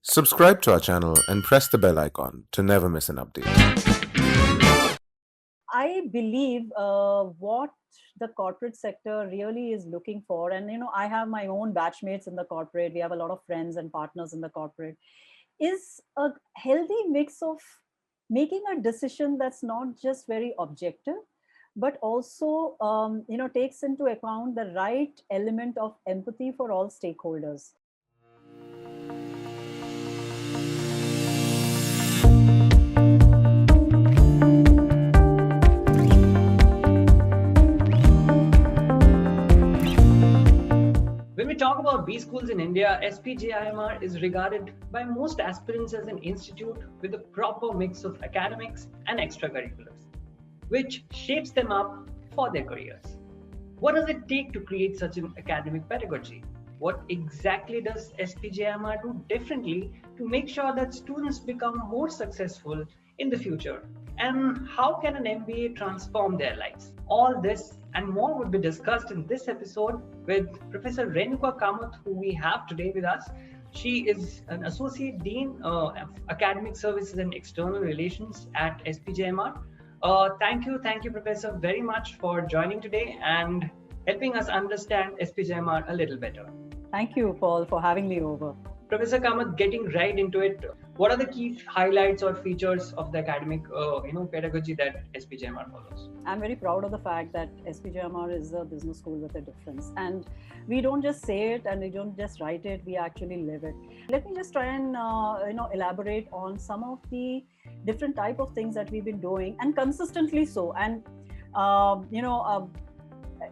Subscribe to our channel and press the bell icon to never miss an update. I believe what the corporate sector really is looking for, and I have my own batchmates in the corporate. We have a lot of friends and partners in the corporate. Is a healthy mix of making a decision that's not just very objective, but also takes into account the right element of empathy for all stakeholders. When we talk about B schools in India, SPJIMR is regarded by most aspirants as an institute with a proper mix of academics and extracurriculars, which shapes them up for their careers. What does it take to create such an academic pedagogy? What exactly does SPJIMR do differently to make sure that students become more successful in the future? And how can an MBA transform their lives? All this and more would be discussed in this episode with Professor Renuka Kamath, who we have today with us. She is an Associate Dean of Academic Services and External Relations at SPJIMR. Thank you, Professor, very much for joining today and helping us understand SPJIMR a little better. Thank you, Paul, for having me over. Professor Kamath, getting right into it, what are the key highlights or features of the academic pedagogy that SPJIMR follows? I'm very proud of the fact that SPJIMR is a business school with a difference. And we don't just say it and we don't just write it, we actually live it. Let me just try and elaborate on some of the different type of things that we've been doing, and consistently so. And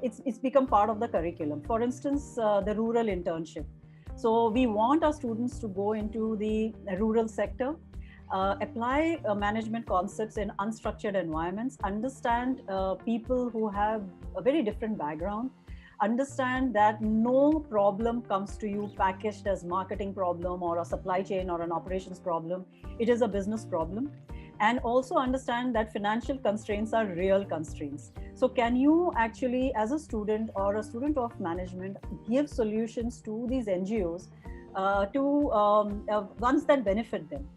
it's become part of the curriculum. For instance, the rural internship. So we want our students to go into the rural sector, apply management concepts in unstructured environments, understand people who have a very different background, understand that no problem comes to you packaged as marketing problem or a supply chain or an operations problem. It is a business problem. And also understand that financial constraints are real constraints. So can you actually, as a student or a student of management, give solutions to these NGOs to ones that benefit them?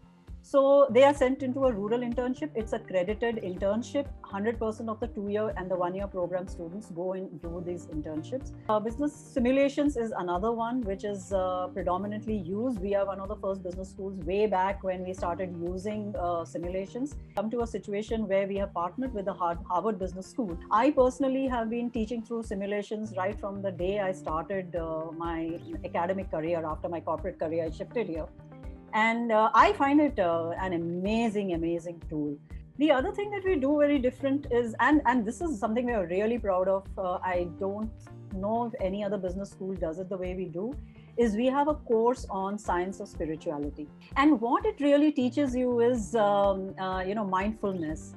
So they are sent into a rural internship. It's a credited internship. 100% of the 2-year and the 1-year program students go and do these internships. Business simulations is another one which is predominantly used. We are one of the first business schools way back when we started using simulations. Come to a situation where we have partnered with the Harvard Business School. I personally have been teaching through simulations right from the day I started my academic career. After my corporate career, I shifted here. And I find it an amazing tool. The other thing that we do very different is, and this is something we are really proud of, I don't know if any other business school does it the way we do, is we have a course on science of spirituality. And what it really teaches you is, mindfulness,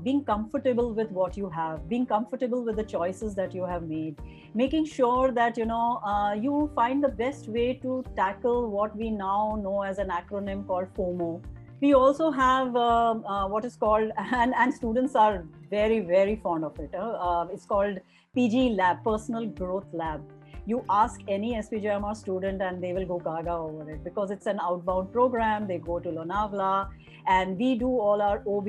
being comfortable with what you have, being comfortable with the choices that you have made, making sure that you find the best way to tackle what we now know as an acronym called FOMO. We also have what is called, and students are very fond of it. It's called PG Lab, Personal Growth Lab. You ask any SPJIMR student and they will go gaga over it because it's an outbound program. They go to Lonavala and we do all our OB,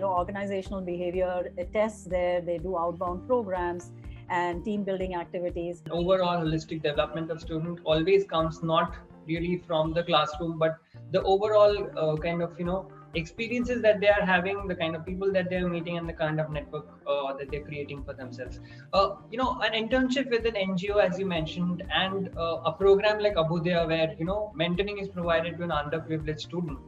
organizational behavior tests there. They do outbound programs and team building activities. Overall holistic development of student always comes not really from the classroom, but the overall experiences that they are having, the kind of people that they're meeting, and the kind of network that they're creating for themselves. An internship with an NGO, as you mentioned, and a program like Abhyudaya, where mentoring is provided to an underprivileged student.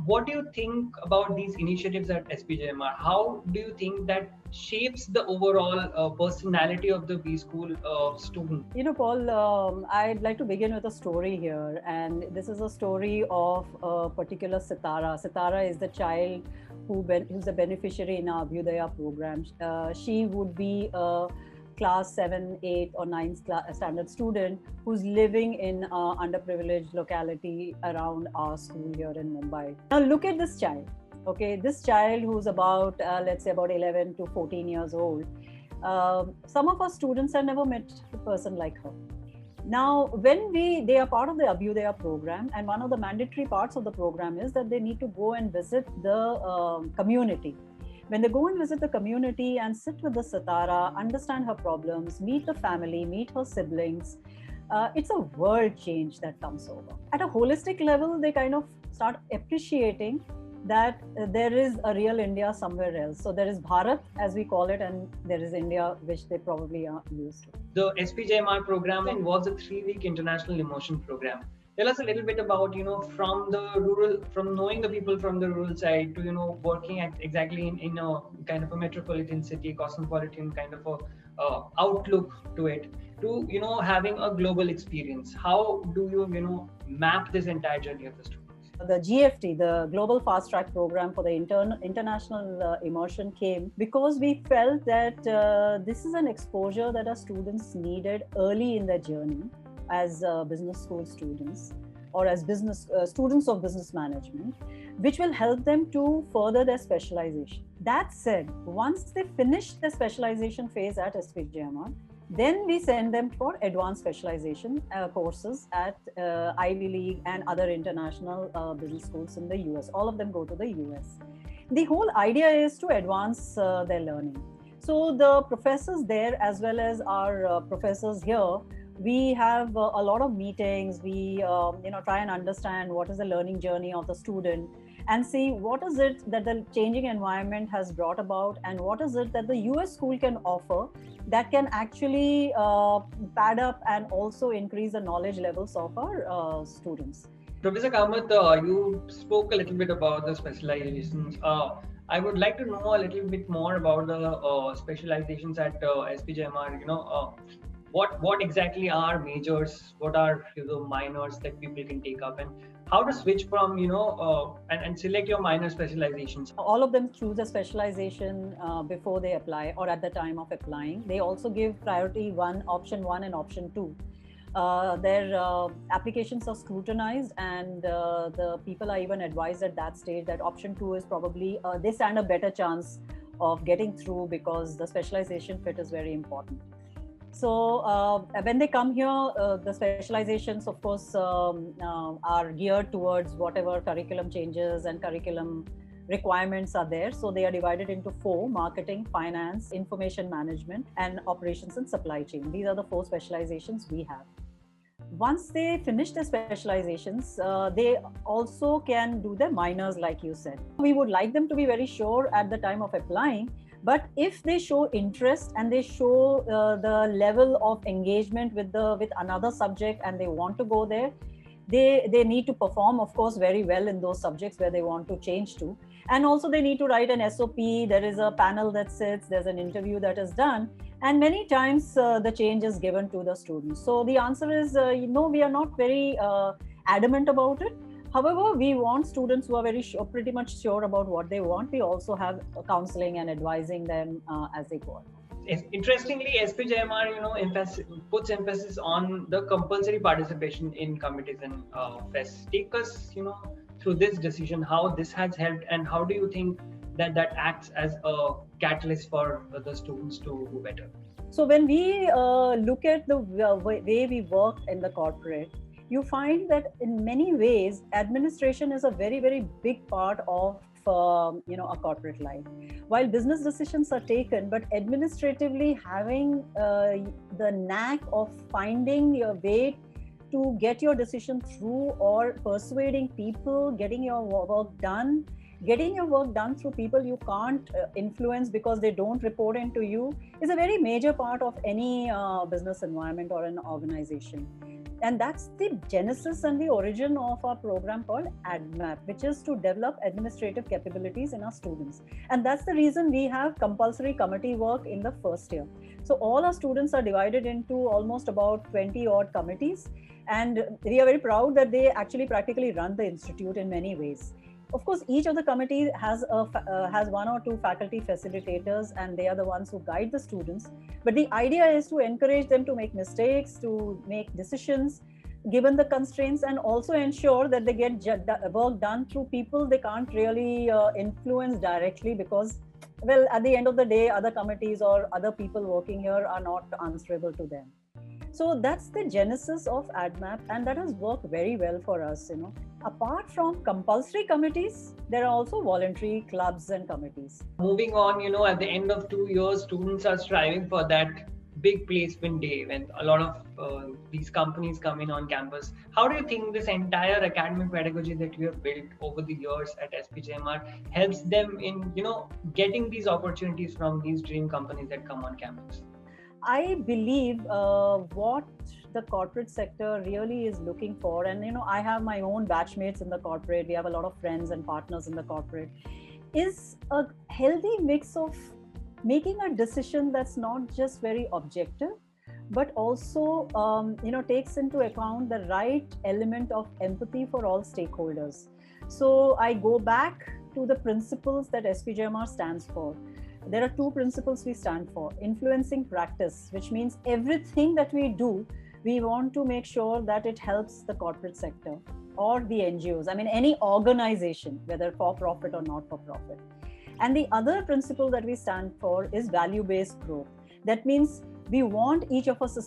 What do you think about these initiatives at SPJIMR? How do you think that shapes the overall personality of the B school student? Paul, I'd like to begin with a story here. And this is a story of a particular Sitara. Sitara is the child who's a beneficiary in our Abhyudaya program. She would be a class 7, 8 or 9 standard student who's living in an underprivileged locality around our school here in Mumbai. Now look at this child. Okay, this child who's about, let's say about 11 to 14 years old. Some of our students have never met a person like her. Now, when they are part of the Abhyudaya program, and one of the mandatory parts of the program is that they need to go and visit the community. When they go and visit the community and sit with the Sitara, understand her problems, meet the family, meet her siblings, it's a world change that comes over. At a holistic level, they kind of start appreciating that there is a real India somewhere else. So there is Bharat, as we call it, and there is India, which they probably are used to. The SPJIMR program involves a 3-week international immersion program. Tell us a little bit about, from knowing the people from the rural side to, working at exactly in a kind of a metropolitan city, cosmopolitan kind of a outlook to it, to, having a global experience. How do you, map this entire journey of the student? The GFT, the Global Fast Track Program for the international immersion came because we felt that this is an exposure that our students needed early in their journey as business school students or as business students of business management, which will help them to further their specialization. That said, once they finish the specialization phase at SPJIMR, then we send them for advanced specialization courses at Ivy League and other international business schools in the US. All of them go to the US. The whole idea is to advance their learning. So the professors there, as well as our professors here, we have a lot of meetings. We try and understand what is the learning journey of the student and see what is it that the changing environment has brought about and what is it that the US school can offer that can actually pad up and also increase the knowledge levels of our students. Professor Kamath, you spoke a little bit about the specializations. I would like to know a little bit more about the specializations at SPJIMR. What exactly are majors? What are minors that people can take up, and how to switch from and select your minor specializations? All of them choose a specialization before they apply or at the time of applying. They also give priority option 1 and option 2. Their applications are scrutinized, and the people are even advised at that stage that option 2 is probably they stand a better chance of getting through because the specialization fit is very important. So when they come here, the specializations, of course, are geared towards whatever curriculum changes and curriculum requirements are there. So they are divided into 4: marketing, finance, information management, and operations and supply chain. These are the 4 specializations we have. Once they finish their specializations, they also can do their minors, like you said. We would like them to be very sure at the time of applying. But if they show interest and they show the level of engagement with another subject and they want to go there, they need to perform, of course, very well in those subjects where they want to change to. And also they need to write an SOP. There is a panel that sits, there's an interview that is done. And many times the change is given to the students. So the answer is, we are not very adamant about it. However, we want students who are pretty much sure about what they want. We also have counseling and advising them as they go. Interestingly, SPJIMR, puts emphasis on the compulsory participation in committees and fests. Take us, through this decision, how this has helped, and how do you think that acts as a catalyst for the students to do better? So when we look at the way we work in the corporate, you find that in many ways, administration is a very, very big part of a corporate life. While business decisions are taken, but administratively having the knack of finding your way to get your decision through or persuading people, getting your work done through people you can't influence because they don't report into you is a very major part of any business environment or an organization. And that's the genesis and the origin of our program called ADMAP, which is to develop administrative capabilities in our students. And that's the reason we have compulsory committee work in the first year. So all our students are divided into almost about 20 odd committees. And we are very proud that they actually practically run the institute in many ways. Of course, each of the committees has 1 or 2 faculty facilitators, and they are the ones who guide the students. But the idea is to encourage them to make mistakes, to make decisions given the constraints, and also ensure that they get work done through people they can't really influence directly because, well, at the end of the day, other committees or other people working here are not answerable to them. So that's the genesis of ADMAP, and that has worked very well for us. Apart from compulsory committees, there are also voluntary clubs and committees. Moving on, at the end of 2 years, students are striving for that big placement day when a lot of these companies come in on campus. How do you think this entire academic pedagogy that you have built over the years at SPJIMR helps them in, getting these opportunities from these dream companies that come on campus? I believe what the corporate sector really is looking for, and I have my own batchmates in the corporate, we have a lot of friends and partners in the corporate, is a healthy mix of making a decision that's not just very objective, but also takes into account the right element of empathy for all stakeholders. So I go back to the principles that SPJIMR stands for. There are two principles we stand for: influencing practice, which means everything that we do, we want to make sure that it helps the corporate sector or the NGOs. I mean, any organization, whether for profit or not for profit. And the other principle that we stand for is value-based growth. That means we want each of us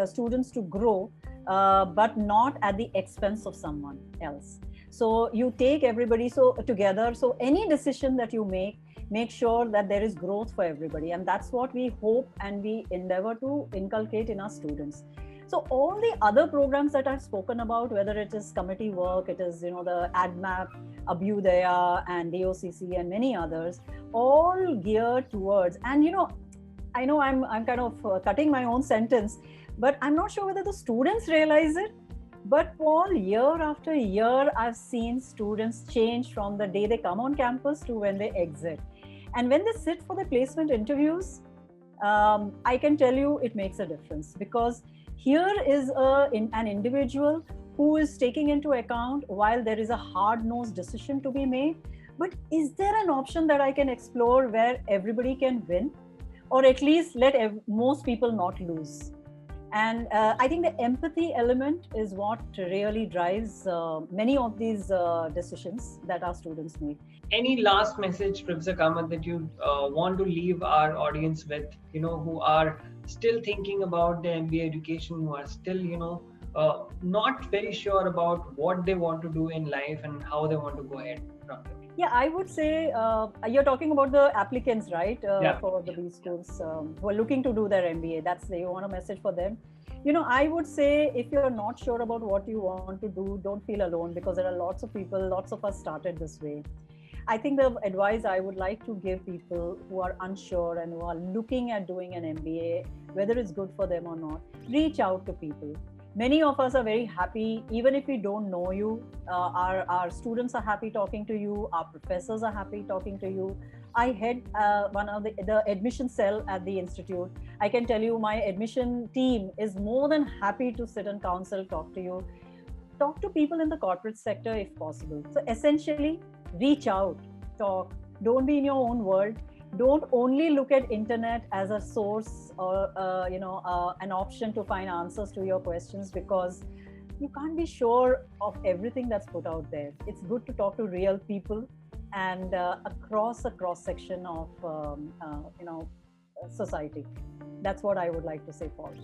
students to grow, but not at the expense of someone else. So you take everybody together. So any decision that you make sure that there is growth for everybody. And that's what we hope and we endeavor to inculcate in our students. So all the other programs that I've spoken about, whether it is committee work, it is, the ADMAP, Abhyudaya and DOCC and many others, all geared towards, and I know I'm kind of cutting my own sentence, but I'm not sure whether the students realize it. But Paul, year after year, I've seen students change from the day they come on campus to when they exit. And when they sit for the placement interviews, I can tell you it makes a difference, because here is an individual who is taking into account, while there is a hard-nosed decision to be made, but is there an option that I can explore where everybody can win, or at least let most people not lose? And I think the empathy element is what really drives many of these decisions that our students make. Any last message, Professor Kamath, that you want to leave our audience with, who are still thinking about their MBA education, who are still, not very sure about what they want to do in life and how they want to go ahead from there? Yeah, I would say you're talking about the applicants, right? Yeah. For the B schools who are looking to do their MBA. You want a message for them? I would say if you're not sure about what you want to do, don't feel alone, because there are lots of people, lots of us started this way. I think the advice I would like to give people who are unsure and who are looking at doing an MBA, whether it's good for them or not, reach out to people. Many of us are very happy, even if we don't know you. Our students are happy talking to you. Our professors are happy talking to you. I head one of the admission cell at the institute. I can tell you my admission team is more than happy to sit and counsel, talk to you. Talk to people in the corporate sector if possible. So essentially, reach out, talk. Don't be in your own world. Don't only look at internet as a source or an option to find answers to your questions, because you can't be sure of everything that's put out there. It's good to talk to real people and across a cross section of society. That's what I would like to say, Paul.